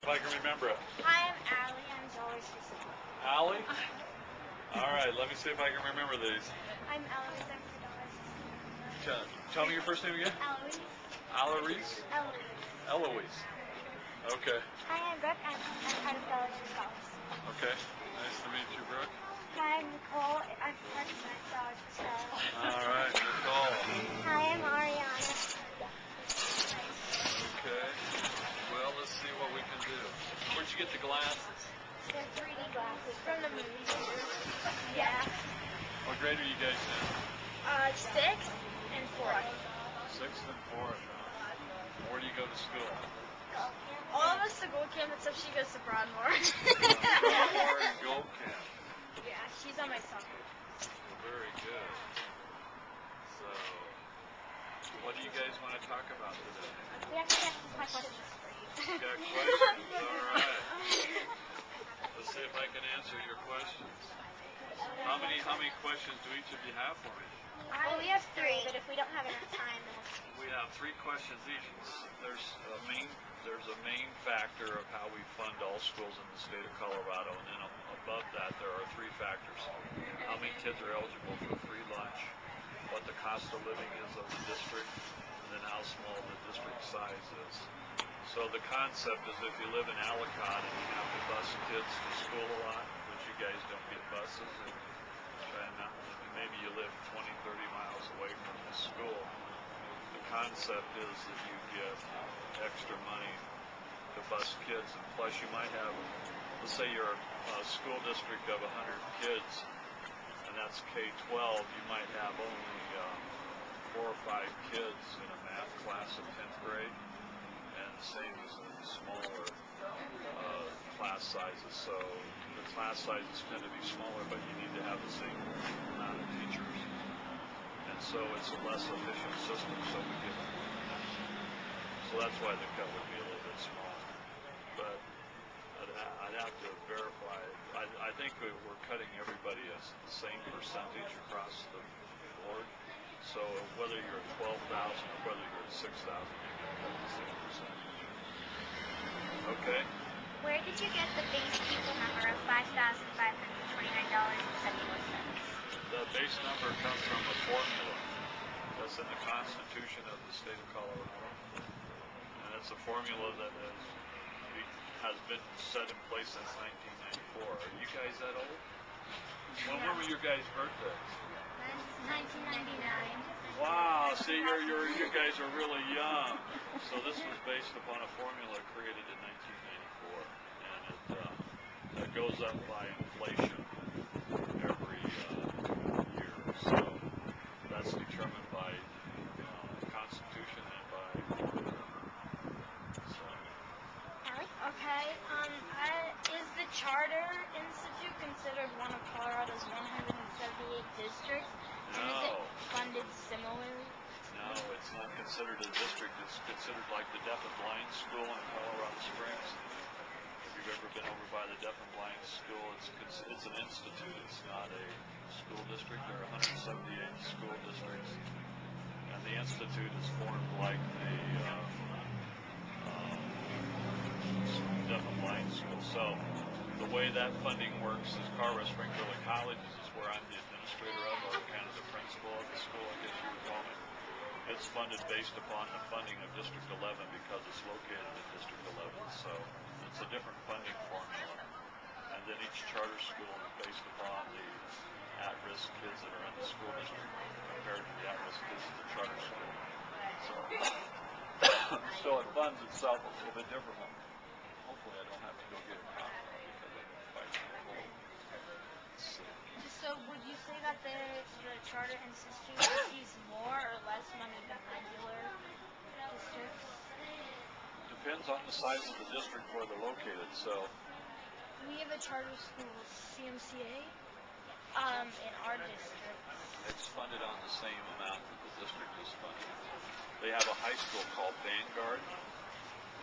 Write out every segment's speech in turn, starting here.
If I can remember it. Hi, I'm Allie. I'm Dollar System. Allie? All right, let me see if I can remember these. I'm Eloise. I'm for Dollar System. Tell me your first name again. Eloise. Alarise? Eloise. Eloise. Okay. Hi, I'm Brooke. I'm part of Dollar System. Okay. Nice to meet you, Brooke. Hi, I'm Nicole. I'm part of Dollar System. All right, Nicole. Hi, I'm Ariana. Okay. Well, let's see what we can do. Where'd you get the glasses? They're 3D glasses from the movie theater. Yeah. What grade are you guys in? 6th and 4th. 6th and 4th, huh? Where do you go to school? All of us to Gold Camp except she goes to Broadmoor. Broadmoor and Gold Camp. Yeah, she's on my soccer. Very good. So, what do you guys want to talk about today? We have to practice my questions for you. You got questions? All right. Let's see if I can answer your questions. How many questions do each of you have for me? Well, we have 3, but if we don't have enough time, then we'll... We have 3 questions each. There's a main factor of how we fund all schools in the state of Colorado, and then above that there are 3 factors. How many kids are eligible for free lunch, what the cost of living is of the district, and then how small the district size is. So the concept is if you live in Ellicott and you have to bus kids to school a lot, which you guys don't get buses, and maybe you live 20, 30 miles away from the school, the concept is that you get extra money to bus kids, and plus you might have, let's say you're a school district of 100 kids, and that's K-12, you might have only 4 or 5 kids in a math class of 10th grade, and the same as in smaller class sizes. So the class sizes tend to be smaller, but you need to have the same amount of teachers. And so it's a less efficient system, so we get more than that. So that's why the cut would be a little bit smaller. But I'd have to verify. I think we're cutting everybody the same percentage across the board. So whether you're at 12,000 or whether you're at 6,000, you're going to cut the same percentage. Okay. Where did you get the base pupil number of $5,529.71? The base number comes from a formula that's in the Constitution of the state of Colorado, and it's a formula that has been set in place since 1994. Are you guys that old? When were your guys' birthdays? 1999. Wow, see, you guys are really young. So this was based upon a formula created in 1994, and it goes up by inflation every year. So that's determined by Constitution and by formula. So. Okay. Is the Charter Institute considered one of Colorado's 178 districts? No. And is it funded similarly? No, it's not considered a district. It's considered like the Deaf and Blind School in Colorado Springs. If you've ever been over by the Deaf and Blind School, it's an institute. It's not a school district. There are 178 school districts, and the institute is formed like the Deaf and Blind School. So the way that funding works is Colorado Springs Early College is where I'm the administrator of, or kind of the principal of the school, I guess you would call me. It's funded based upon the funding of District 11 because it's located in District 11. So it's a different funding formula. And then each charter school is based upon the at-risk kids that are in the school district compared to the at-risk kids in the charter school. So it funds itself a little bit differently. Hopefully I don't have to go get a copy because I've been fighting the cold. So would you say that the Charter Institute receives more or less money than regular districts? Depends on the size of the district where they're located. So we have a charter school, CMCA, in our district. It's funded on the same amount that the district is funded. They have a high school called Vanguard,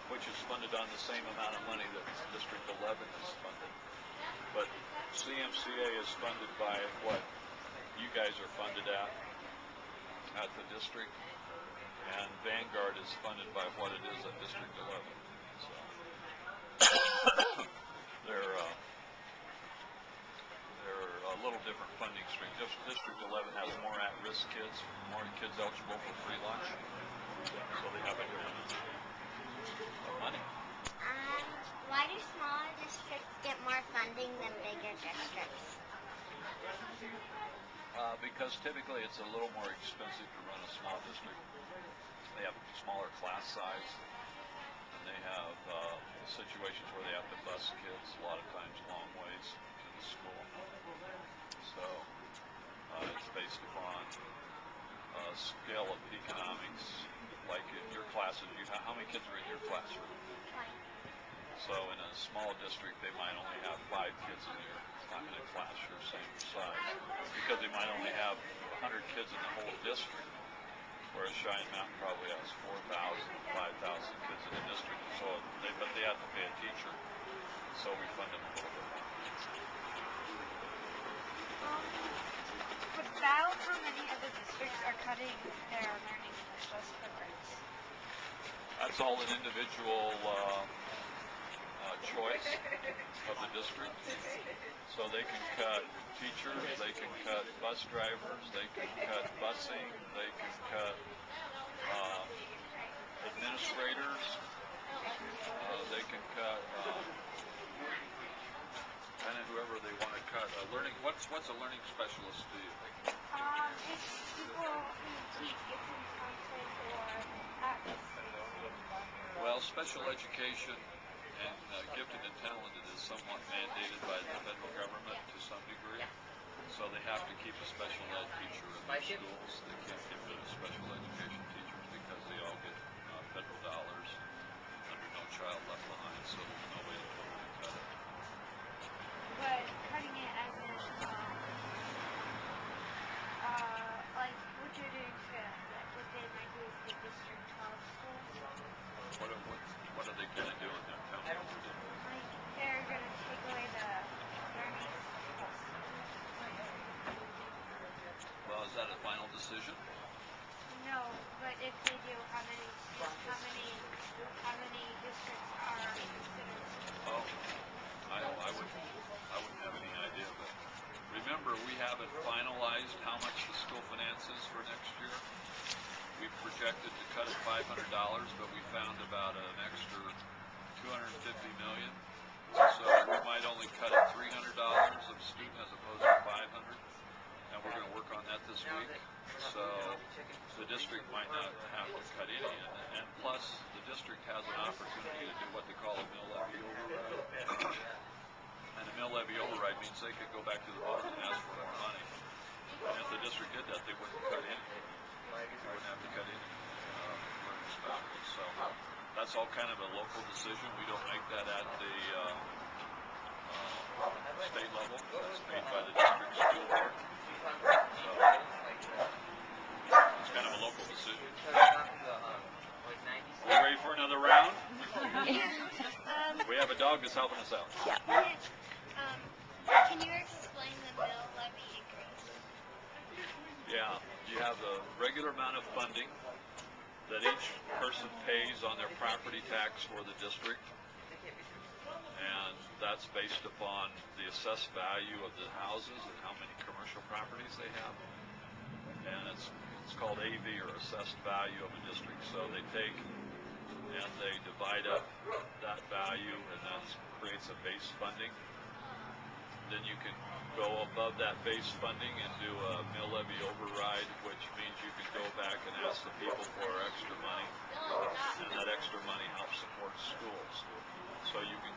which is funded on the same amount of money that District 11 is funded. But CMCA is funded by what you guys are funded at the district, and Vanguard is funded by what it is at District 11. So District 11 has more at-risk kids, more kids eligible for free lunch, so they have a different amount of money. Why do smaller districts get more funding than bigger districts? Because typically it's a little more expensive to run a small district. They have a smaller class size, and they have situations where they have to bus kids a lot of times long ways to the school. So it's based upon scale of economics. Like in your classes, how many kids are in your classroom? 20. So in a small district, they might only have 5 kids in a class your same size, because they might only have 100 kids in the whole district, whereas Cheyenne Mountain probably has 4,000, 5,000 kids in the district. So but they have to pay a teacher, so we fund them a little bit more. About how many other districts are cutting their learning specialist programs? That's all an individual choice of the district. So they can cut teachers, they can cut bus drivers, they can cut busing, they can cut administrators, they can cut kind of whoever they want to cut. Learning. What's a learning specialist to you? It's people who teach gifted and talented or at-risk students. Well, special education and gifted and talented is somewhat mandated by the federal government to some degree. So they have to keep a special ed teacher in their schools. They can't get rid of special education teachers because they all get federal dollars under No Child Left Behind. So there's no way to totally cut it. But cutting it as in, like what you're doing to, like what they might do with the District 12 schools. What are they going to do with them? Tell me what they're doing. Like they're going to take away the learning specialist. Well, is that a final decision? No, but if they do, how many districts are considered? Oh, I wouldn't have any idea. But remember, we haven't finalized how much the school finances for next year. We projected to cut it $500, but we found about an extra $250 million. So we might only cut it $300 a student as opposed to $500. And we're going to work on that this week. So the district might not have to cut any. And plus, the district has an opportunity to do what they call a mill levy override. And a mill levy override means they could go back to the voters and ask for more money. And if the district did that, they wouldn't cut any. They wouldn't have to cut any learning specialists. So that's all kind of a local decision. We don't make that at the state level. That's made by the district school board. So it's kind of a local decision. Are we ready for another round? We have a dog that's helping us out. Yeah. Can you explain the mill levy increase? Yeah, you have the regular amount of funding that each person pays on their property tax for the district, and that's based upon the assessed value of the houses and how many commercial properties they have. And it's called AV, or assessed value of a district. So they take and they divide up that value, and that creates a base funding. Then you can go above that base funding and do a mill levy override, which means you can go back and ask the people for extra money, and that extra money helps support schools. So you can